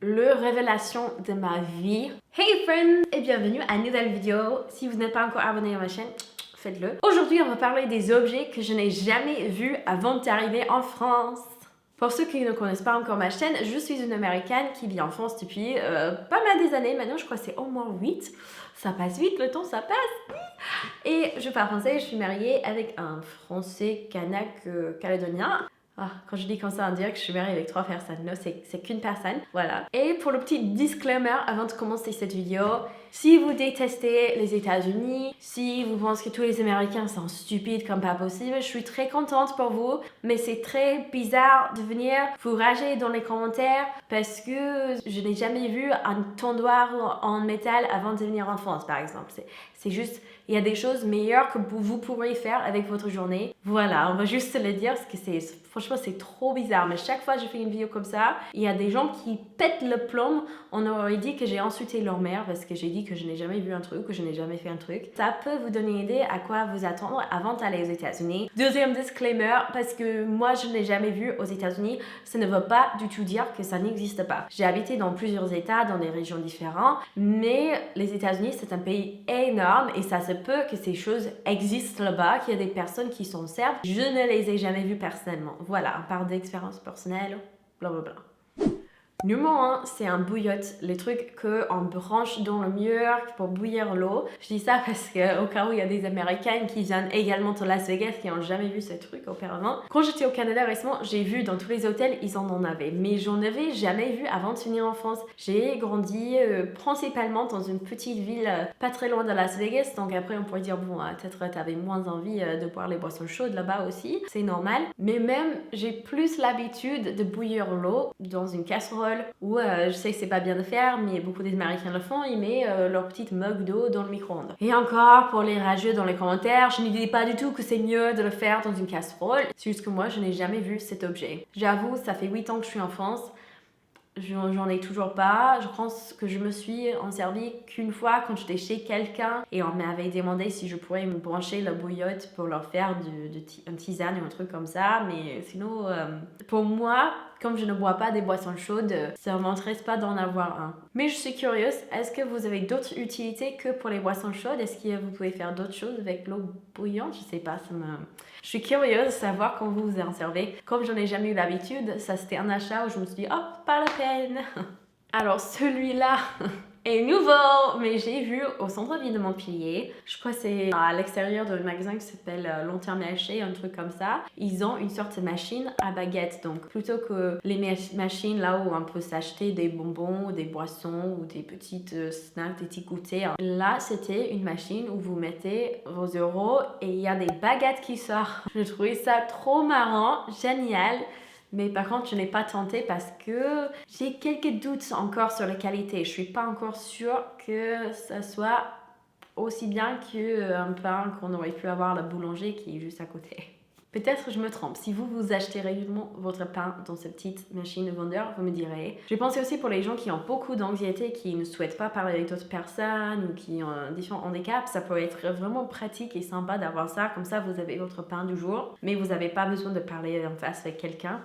le révélation de ma vie. Hey friends et bienvenue à une nouvelle vidéo. Si vous n'êtes pas encore abonné à ma chaîne, faites-le. Aujourd'hui, on va parler des objets que je n'ai jamais vus avant d'arriver en France. Pour ceux qui ne connaissent pas encore ma chaîne, je suis une Américaine qui vit en France depuis pas mal des années. Maintenant, je crois que c'est au moins 8. Ça passe vite, le temps, ça passe. Et je parle français, je suis mariée avec un Français kanak calédonien. Quand je dis comme ça, on dirait que je suis mariée avec 3 personnes. Non, c'est qu'une personne. Voilà. Et pour le petit disclaimer, avant de commencer cette vidéo, si vous détestez les États-Unis, si vous pensez que tous les Américains sont stupides comme pas possible, je suis très contente pour vous. Mais c'est très bizarre de venir vous rager dans les commentaires parce que je n'ai jamais vu un tondoir en métal avant de venir en France, par exemple. C'est juste, il y a des choses meilleures que vous pourrez faire avec votre journée. Voilà, on va juste le dire parce que franchement, c'est trop bizarre. Mais chaque fois que je fais une vidéo comme ça, il y a des gens qui pètent le plomb. On aurait dit que j'ai insulté leur mère parce que j'ai dit que je n'ai jamais vu un truc, que je n'ai jamais fait un truc. Ça peut vous donner une idée à quoi vous attendre avant d'aller aux États-Unis. Deuxième disclaimer, parce que moi, je n'ai jamais vu aux États-Unis, ça ne veut pas du tout dire que ça n'existe pas. J'ai habité dans plusieurs États, dans des régions différentes, mais les États-Unis, c'est un pays énorme et ça se peut que ces choses existent là-bas, qu'il y a des personnes qui s'en servent. Je ne les ai jamais vues personnellement. Voilà, on parle d'expérience personnelle, blablabla. Numéro 1, c'est un bouillotte, les trucs qu'on branche dans le mur pour bouillir l'eau. Je dis ça parce qu'au cas où il y a des Américaines qui viennent également de Las Vegas qui n'ont jamais vu ce truc auparavant. Quand j'étais au Canada récemment, j'ai vu dans tous les hôtels, ils en avaient. Mais j'en avais jamais vu avant de venir en France. J'ai grandi principalement dans une petite ville pas très loin de Las Vegas. Donc après, on pourrait dire, bon, peut-être t'avais moins envie de boire les boissons chaudes là-bas aussi. C'est normal. Mais même, j'ai plus l'habitude de bouillir l'eau dans une casserole. Ou je sais que c'est pas bien de faire, mais beaucoup des Américains le font, ils mettent leur petite mug d'eau dans le micro-ondes. Et encore, pour les rageux dans les commentaires, je ne dis pas du tout que c'est mieux de le faire dans une casserole, c'est juste que moi je n'ai jamais vu cet objet. J'avoue, ça fait 8 ans que je suis en France, j'en ai toujours pas. Je pense que je me suis en servi qu'une fois quand j'étais chez quelqu'un et on m'avait demandé si je pourrais me brancher la bouillotte pour leur faire un tisane ou un truc comme ça. Mais sinon, pour moi, comme je ne bois pas des boissons chaudes, ça ne m'intéresse pas d'en avoir un. Mais je suis curieuse, est-ce que vous avez d'autres utilités que pour les boissons chaudes? Est-ce que vous pouvez faire d'autres choses avec l'eau bouillante? Je sais pas, je suis curieuse de savoir comment vous vous en servez. Comme j'en ai jamais eu l'habitude, ça c'était un achat où je me suis dit, oh, pas la peine. Alors celui-là est nouveau, mais j'ai vu au centre-ville de Montpellier. Je crois que c'est à l'extérieur d'un magasin qui s'appelle L'Intermarché, un truc comme ça. Ils ont une sorte de machine à baguette. Donc plutôt que les machines là où on peut s'acheter des bonbons, des boissons ou des petites snacks, des petits goûters. Là, c'était une machine où vous mettez vos euros et il y a des baguettes qui sortent. Je trouvais ça trop marrant, génial. Mais par contre, je n'ai pas tenté parce que j'ai quelques doutes encore sur la qualité. Je suis pas encore sûre que ça soit aussi bien qu'un pain qu'on aurait pu avoir à la boulangerie qui est juste à côté. Peut-être que je me trompe. Si vous achetez régulièrement votre pain dans cette petite machine de vendeur, vous me direz. Je pense aussi pour les gens qui ont beaucoup d'anxiété, qui ne souhaitent pas parler avec d'autres personnes ou qui ont différents handicaps, ça peut être vraiment pratique et sympa d'avoir ça. Comme ça, vous avez votre pain du jour, mais vous n'avez pas besoin de parler en face avec quelqu'un.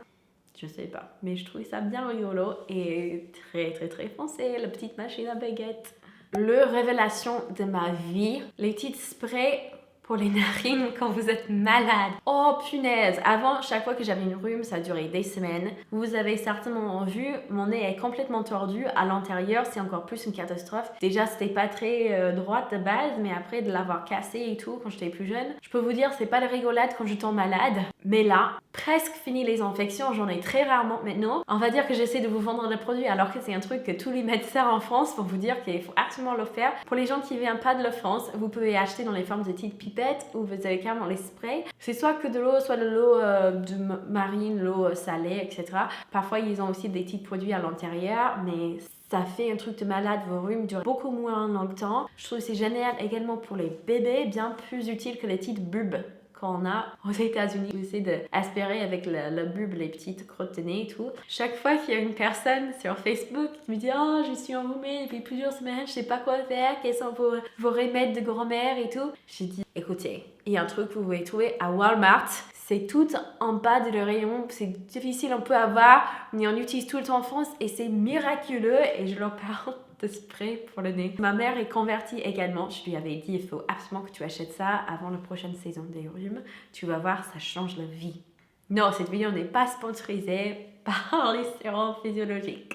Je sais pas, mais je trouvais ça bien rigolo et très très très foncé, la petite machine à baguette. Le révélation de ma vie, les petites sprays pour les narines quand vous êtes malade. Oh punaise! Avant, chaque fois que j'avais une rhume, ça durait des semaines. Vous avez certainement vu, mon nez est complètement tordu. À l'intérieur, c'est encore plus une catastrophe. Déjà, c'était pas très droite de base, mais après de l'avoir cassé et tout quand j'étais plus jeune, je peux vous dire, c'est pas de rigolade quand je tombe malade. Mais là, presque fini les infections, j'en ai très rarement maintenant. On va dire que j'essaie de vous vendre le produit alors que c'est un truc que tous les médecins en France vont vous dire qu'il faut absolument le faire. Pour les gens qui viennent pas de la France, vous pouvez acheter dans les formes de petites pipettes où vous avez carrément les sprays. C'est soit que de l'eau, soit de l'eau de marine, l'eau salée, etc. Parfois, ils ont aussi des petits produits à l'intérieur, mais ça fait un truc de malade, vos rhumes durent beaucoup moins longtemps. Je trouve que c'est génial également pour les bébés, bien plus utile que les petites bulbes qu'on a aux États-Unis. Vous essayez d'aspirer avec la bulbe, les petites crottes de nez et tout. Chaque fois qu'il y a une personne sur Facebook qui me dit « Oh, je suis enrhumée depuis plusieurs semaines, je sais pas quoi faire, quels sont vos remèdes de grand-mère et tout », j'ai dit « Écoutez, il y a un truc que vous pouvez trouver à Walmart, C'est tout en bas de le rayon, c'est difficile, on peut avoir, mais on utilise tout le temps en France et c'est miraculeux et je leur parle de spray pour le nez. Ma mère est convertie également, je lui avais dit il faut absolument que tu achètes ça avant la prochaine saison des rhumes, tu vas voir, ça change la vie. Non, cette vidéo n'est pas sponsorisée par les sérums physiologiques.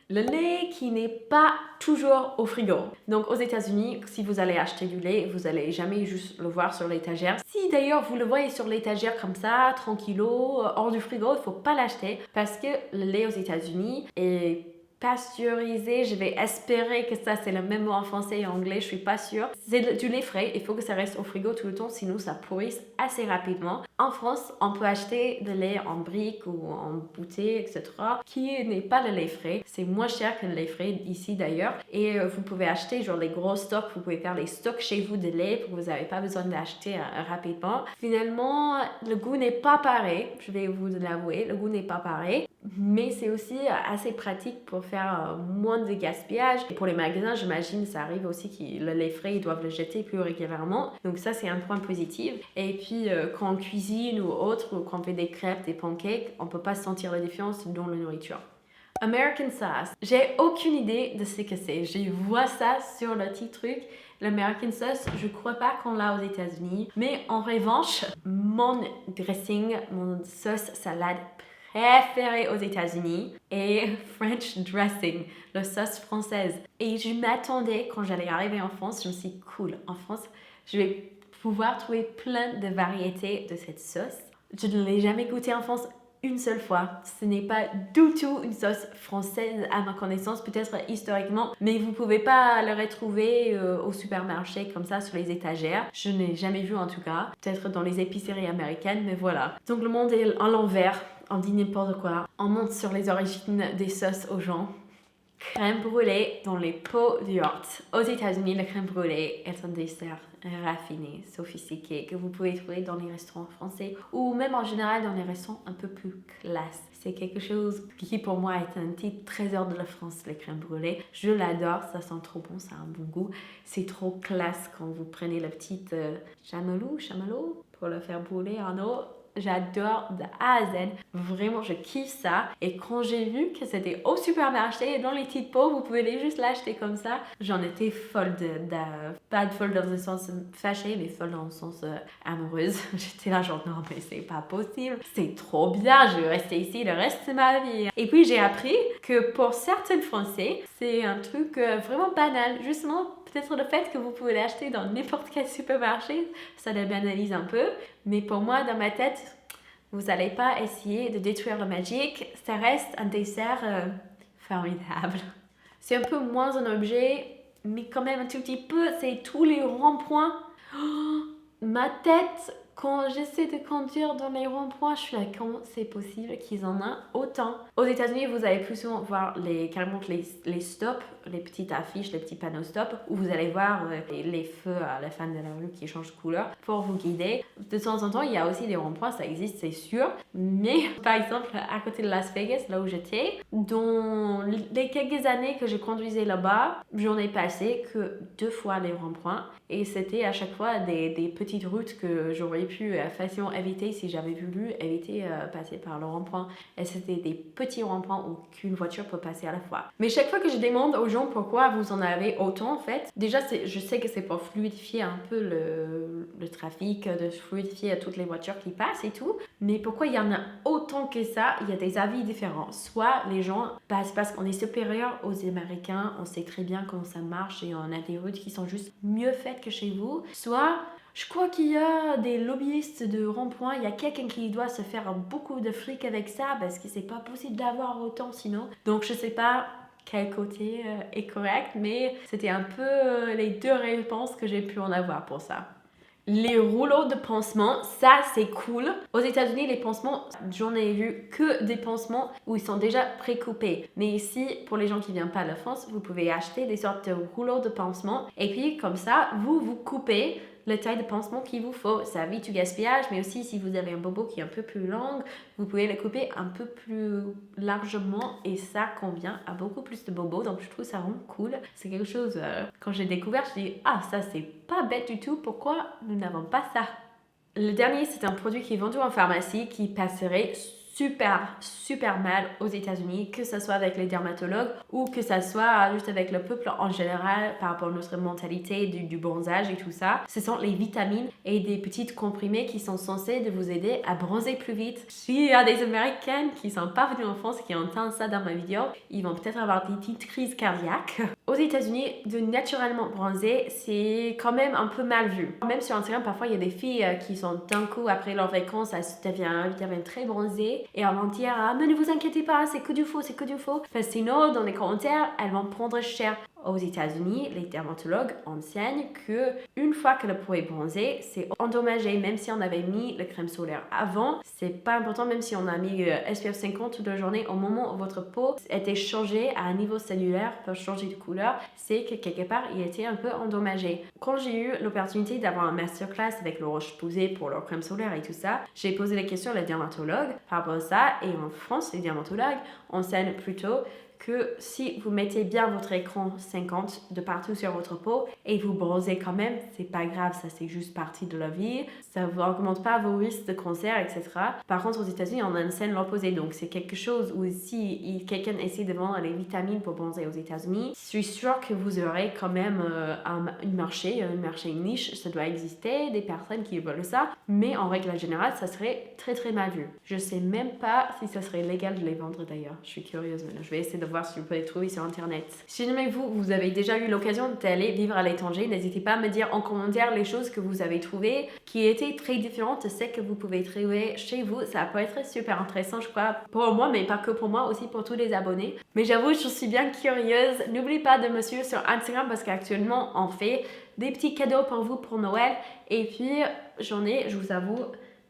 Le lait qui n'est pas toujours au frigo. Donc aux États-Unis, si vous allez acheter du lait, vous allez jamais juste le voir sur l'étagère. Si d'ailleurs vous le voyez sur l'étagère comme ça, tranquillo, hors du frigo, il faut pas l'acheter parce que le lait aux États-Unis est pasteurisé. Je vais espérer que ça c'est le même mot en français et en anglais, je suis pas sûre. C'est du lait frais, il faut que ça reste au frigo tout le temps, sinon ça pourrisse assez rapidement. En France, on peut acheter de lait en brique ou en bouteille, etc. qui n'est pas le lait frais. C'est moins cher que le lait frais ici d'ailleurs. Et vous pouvez acheter genre les gros stocks, vous pouvez faire les stocks chez vous de lait pour que vous n'avez pas besoin de l'acheter rapidement. Finalement, le goût n'est pas pareil, je vais vous l'avouer, le goût n'est pas pareil. Mais c'est aussi assez pratique pour faire moins de gaspillage. Et pour les magasins, j'imagine, ça arrive aussi que le lait frais, ils doivent le jeter plus régulièrement. Donc ça, c'est un point positif. Et puis, quand on cuisine ou autre, ou quand on fait des crêpes, des pancakes, on ne peut pas sentir la différence dans la nourriture. American sauce. J'ai aucune idée de ce que c'est. Je vois ça sur le petit truc. L'American sauce, je crois pas qu'on l'a aux États-Unis. Mais en revanche, mon dressing, mon sauce salade préféré aux États-Unis est French dressing, la sauce française. Et je m'attendais quand j'allais arriver en France, je me suis dit cool, en France, je vais pouvoir trouver plein de variétés de cette sauce. Je ne l'ai jamais goûté en France une seule fois. Ce n'est pas du tout une sauce française à ma connaissance, peut-être historiquement, mais vous pouvez pas le retrouver au supermarché comme ça sur les étagères. Je n'ai jamais vu en tout cas, peut-être dans les épiceries américaines, mais voilà. Donc le monde est à l'envers, on dit n'importe quoi. On monte sur les origines des sauces aux gens. Crème brûlée dans les pots de yaourt. Aux États-Unis, la crème brûlée est un dessert raffiné, sophistiqué, que vous pouvez trouver dans les restaurants français ou même en général dans les restaurants un peu plus classe. C'est quelque chose qui pour moi est un petit trésor de la France, la crème brûlée. Je l'adore, ça sent trop bon, ça a un bon goût. C'est trop classe quand vous prenez la petite chamallow pour le faire brûler en eau. J'adore de A à Z, vraiment je kiffe ça. Et quand j'ai vu que c'était au supermarché, dans les petites pots, vous pouvez juste l'acheter comme ça, j'en étais folle pas folle dans le sens fâchée, mais folle dans le sens amoureuse. J'étais là genre non mais c'est pas possible, c'est trop bien, je vais rester ici le reste de ma vie. Et puis j'ai appris que pour certains Français, c'est un truc vraiment banal, justement. Peut-être le fait que vous pouvez l'acheter dans n'importe quel supermarché, ça le banalise un peu. Mais pour moi, dans ma tête, vous n'allez pas essayer de détruire la magie. Ça reste un dessert formidable. C'est un peu moins un objet, mais quand même un tout petit peu. C'est tous les ronds-points. Oh, ma tête, quand j'essaie de conduire dans les ronds-points, je suis là, comment c'est possible qu'ils en aient autant? Aux États-Unis, vous allez plus souvent voir carrément les stops, les petites affiches, les petits panneaux stop, où vous allez voir les feux à la fin de la rue qui changent de couleur pour vous guider. De temps en temps, il y a aussi des ronds-points, ça existe, c'est sûr. Mais par exemple, à côté de Las Vegas, là où j'étais, dans les quelques années que je conduisais là-bas, j'en ai passé que 2 fois les ronds-points. Et c'était à chaque fois des petites routes que j'aurais pu facilement éviter si j'avais voulu éviter passer par le rond-point. Et c'était des petits ronds-points où qu'une voiture peut passer à la fois. Mais chaque fois que je demande aux gens pourquoi vous en avez autant en fait, déjà je sais que c'est pour fluidifier un peu le trafic, de fluidifier toutes les voitures qui passent et tout. Mais pourquoi il y en a autant que ça? Il y a des avis différents. Soit les gens, c'est parce qu'on est supérieur aux Américains, on sait très bien comment ça marche et on a des routes qui sont juste mieux faites que chez vous. Soit je crois qu'il y a des lobbyistes de rond-point, il y a quelqu'un qui doit se faire beaucoup de fric avec ça parce que c'est pas possible d'avoir autant sinon. Donc je sais pas quel côté est correct, mais c'était un peu les 2 réponses que j'ai pu en avoir pour ça. Les rouleaux de pansement, ça c'est cool. Aux États-Unis, les pansements, j'en ai vu que des pansements où ils sont déjà précoupés. Mais ici, pour les gens qui ne viennent pas de la France, vous pouvez acheter des sortes de rouleaux de pansement. Et puis comme ça, vous coupez la taille de pansement qu'il vous faut. Ça évite du gaspillage, mais aussi si vous avez un bobo qui est un peu plus long, vous pouvez le couper un peu plus largement et ça convient à beaucoup plus de bobos. Donc je trouve ça vraiment cool. C'est quelque chose, quand j'ai découvert, je dis ah ça c'est pas bête du tout, pourquoi nous n'avons pas ça? Le dernier, c'est un produit qui est vendu en pharmacie qui passerait super mal aux États-Unis, que ce soit avec les dermatologues ou que ce soit juste avec le peuple en général par rapport à notre mentalité du bronzage et tout ça. Ce sont les vitamines et des petites comprimés qui sont censés de vous aider à bronzer plus vite. S'il y a des Américaines qui sont pas venues en France et qui entendent ça dans ma vidéo, ils vont peut-être avoir des petites crises cardiaques. Aux États-Unis, de naturellement bronzer, c'est quand même un peu mal vu. Même sur Instagram, parfois il y a des filles qui sont d'un coup après leurs vacances, elles deviennent très bronzées. Et elles vont dire, ah, mais ne vous inquiétez pas, c'est que du faux, c'est que du faux. Parce que sinon, dans les commentaires, elles vont prendre cher. Aux États-Unis, les dermatologues enseignent que une fois que la peau est bronzée, c'est endommagé. Même si on avait mis la crème solaire avant, c'est pas important. Même si on a mis SPF 50 toute la journée, au moment où votre peau était changée à un niveau cellulaire, peut changer de couleur, c'est que quelque part, il était un peu endommagé. Quand j'ai eu l'opportunité d'avoir un masterclass avec le Roche-Posay pour leur crème solaire et tout ça, j'ai posé la question à la dermatologue par rapport à ça. Et en France, les dermatologues enseignent plutôt que si vous mettez bien votre écran 50 de partout sur votre peau et vous bronzez quand même, c'est pas grave, ça c'est juste partie de la vie, ça vous augmente pas vos risques de cancer, etc. Par contre, aux États-Unis, on enseigne l'opposé, donc c'est quelque chose où si quelqu'un essaie de vendre les vitamines pour bronzer aux États-Unis, je suis sûre que vous aurez quand même un marché niche, ça doit exister, des personnes qui veulent ça, mais en règle générale, ça serait très mal vu. Je sais même pas si ça serait légal de les vendre d'ailleurs, je suis curieuse maintenant, je vais essayer de voir si vous pouvez les trouver sur internet. Si jamais vous avez déjà eu l'occasion d'aller vivre à l'étranger, n'hésitez pas à me dire en commentaire les choses que vous avez trouvées qui étaient très différentes de celles que vous pouvez trouver chez vous. Ça peut être super intéressant, je crois, pour moi, mais pas que pour moi, aussi pour tous les abonnés. Mais j'avoue, je suis bien curieuse. N'oubliez pas de me suivre sur Instagram parce qu'actuellement, on fait des petits cadeaux pour vous pour Noël. Et puis, j'en ai, je vous avoue,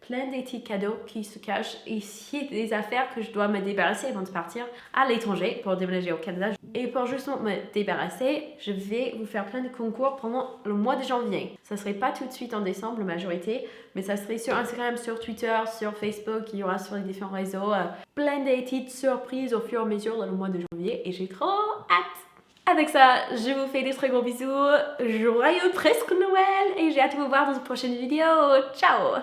plein de petits cadeaux qui se cachent ici, des affaires que je dois me débarrasser avant de partir à l'étranger pour déménager au Canada. Et pour justement me débarrasser, je vais vous faire plein de concours pendant le mois de janvier. Ça serait pas tout de suite en décembre, la majorité, mais ça serait sur Instagram, sur Twitter, sur Facebook, il y aura sur les différents réseaux plein de petites surprises au fur et à mesure dans le mois de janvier et j'ai trop hâte. Avec ça, je vous fais des très gros bisous, joyeux presque Noël et j'ai hâte de vous voir dans une prochaine vidéo. Ciao!